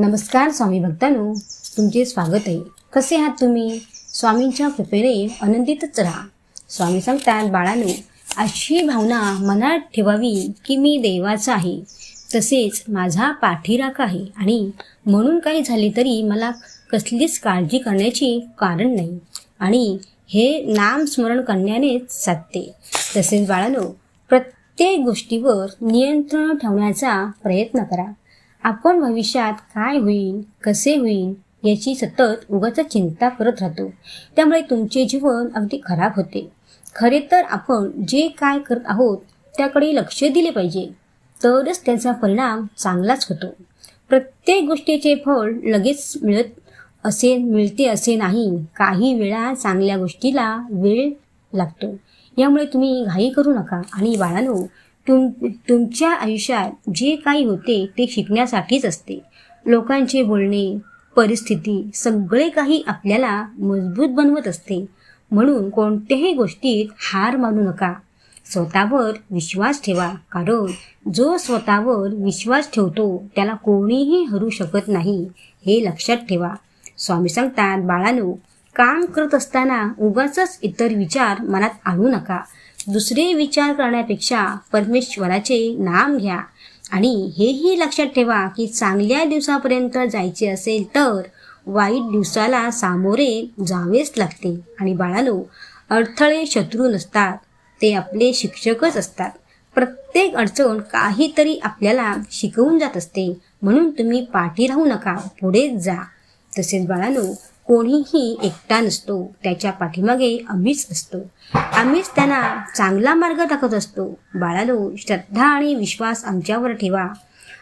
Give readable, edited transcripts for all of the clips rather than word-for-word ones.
नमस्कार स्वामी भक्तांनो, तुमचे स्वागत आहे. कसे आहात तुम्ही? स्वामींच्या कृपेने आनंदितच राहा. स्वामी सांगतात, बाळांनो, अशी भावना मनात ठेवावी की मी देवाचा आहे, तसेच माझा पाठीराखा आहे आणि म्हणून काही झाले तरी मला कसलीच काळजी करण्याची कारण नाही आणि हे नामस्मरण करण्यानेच साधते. तसेच बाळांनो, प्रत्येक गोष्टीवर नियंत्रण ठेवण्याचा प्रयत्न करा. आपण भविष्यात काय होईल, कसे होईल याची सतत उगाच चिंता करत राहतो. त्यामुळे तुमचे जीवन अगदी खराब होते. खरे तर आपण जे काय करत आहोत त्याकडे लक्ष दिले पाहिजे, तरच त्याचा परिणाम चांगलाच होतो. प्रत्येक गोष्टीचे फळ लगेच मिळते असे नाही. काही वेळा चांगल्या गोष्टीला वेळ लागतो. यामुळे तुम्ही घाई करू नका. आणि बाळांनो, तुमच्या आयुष्यात जे काही होते ते शिकण्यासाठीच असते. लोकांचे बोलणे, परिस्थिती सगळे काही आपल्याला मजबूत बनवत असते. म्हणून कोणत्याही गोष्टीत हार मानू नका. स्वतःवर विश्वास ठेवा, कारण जो स्वतःवर विश्वास ठेवतो त्याला कोणीही हरू शकत नाही, हे लक्षात ठेवा. स्वामी सांगतात, बाळांनो, काम करत असताना उगाचच इतर विचार मनात आणू नका. दुसरे विचार करण्यापेक्षा परमेश्वराचे नाम घ्या. आणि हेही लक्षात ठेवा की चांगल्या दिवसापर्यंत जायचे असेल तर वाईट दिवसाला सामोरे जावेच लागते. आणि बाळांनो, अडथळे शत्रू नसतात, ते आपले शिक्षकच असतात. प्रत्येक अडचण काहीतरी आपल्याला शिकवून जात असते. म्हणून तुम्ही पाठी राहू नका, पुढेच जा. तसेच बाळांनो, कोणीही एकटा नसतो, त्याच्या पाठीमागे आम्हीच असतो. आम्हीच त्यांना चांगला मार्ग दाखवत असतो. बाळांनो, श्रद्धा आणि विश्वास आमच्यावर ठेवा.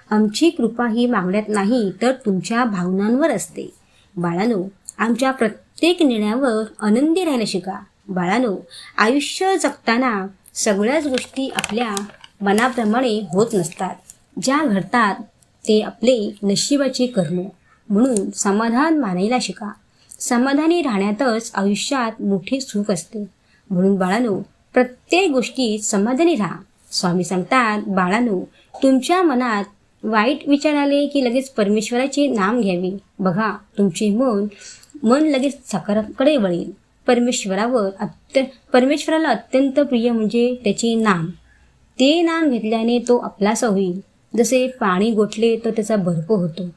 आमची कृपा ही मागण्यात नाही तर तुमच्या भावनांवर असते. बाळांनो, आमच्या प्रत्येक निर्णयावर आनंदी राहायला शिका. बाळांनो, आयुष्य जगताना सगळ्याच गोष्टी आपल्या मनाप्रमाणे होत नसतात. ज्या घडतात ते आपले नशिबाचे कर्म. म्हणून समाधान मानायला शिका. समाधानी राहण्यातच आयुष्यात मोठे सुख असते. म्हणून बाळांनो, प्रत्येक गोष्टीत समाधानी राहा. स्वामी सांगतात, बाळांनो, तुमच्या मनात वाईट विचार आले की लगेच परमेश्वराचे नाम घ्यावे. बघा, तुमचे मन लगेच सकारात्मकडे वळेल. परमेश्वराला अत्यंत प्रिय म्हणजे त्याचे नाम. ते नाम घेतल्याने तो आपलासा होईल. जसे पाणी गोठले तर त्याचा बर्फ होतो,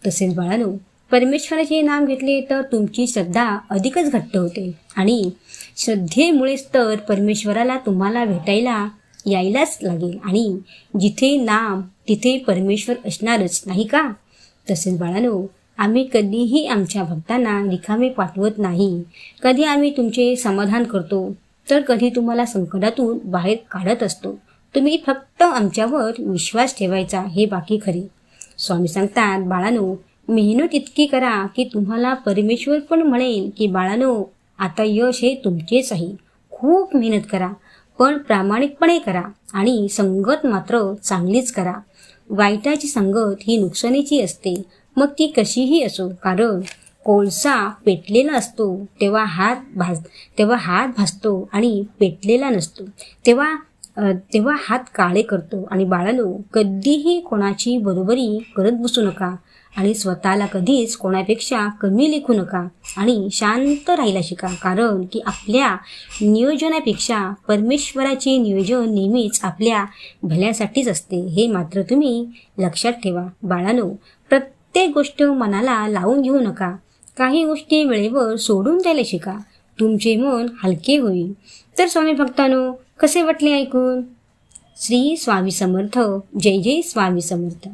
तसेच बाळांनो, परमेश्वराचे नाम घेतले तर तुमची श्रद्धा अधिकच घट्ट होते. आणि श्रद्धेमुळेच तर परमेश्वराला तुम्हाला भेटायला यायलाच लागेल. आणि जिथे नाम तिथे परमेश्वर असणारच, नाही का? तसेच बाळांनो, आम्ही कधीही आमच्या भक्तांना रिकामे पाठवत नाही. कधी आम्ही तुमचे समाधान करतो तर कधी तुम्हाला संकटातून बाहेर काढत असतो. तुम्ही फक्त आमच्यावर विश्वास ठेवायचा, हे बाकी खरे. स्वामी सांगतात, बाळांनो, मेहनत इतकी करा की तुम्हाला परमेश्वर पण म्हणेल की बाळांनो, आता यश हे तुमचेच आहे. खूप मेहनत करा, पण प्रामाणिकपणे करा. आणि संगत मात्र चांगलीच करा. वाईटाची संगत ही नुकसानीची असते, मग ती कशीही असो. कारण कोळसा पेटलेला असतो तेव्हा हात भाजतो आणि पेटलेला नसतो तेव्हा हात काळे करतो. आणि बाळांनो, कधीही कोणाची बरोबरी करत बसू नका आणि स्वतःला कधीच कोणापेक्षा कमी लेखू नका. आणि शांत राहायला शिका, कारण की आपल्या नियोजनापेक्षा परमेश्वराचे नियोजन नेहमीच आपल्या भल्यासाठीच असते, हे मात्र तुम्ही लक्षात ठेवा. बाळांनो, प्रत्येक गोष्ट मनाला लावून घेऊ नका. काही गोष्टी वेळेवर सोडून द्यायला शिका. तुमचे मन हलके होईल. तर स्वामी भक्तांनो, कसे वाटले ऐकून? श्री स्वामी समर्थ. जय जय स्वामी समर्थ.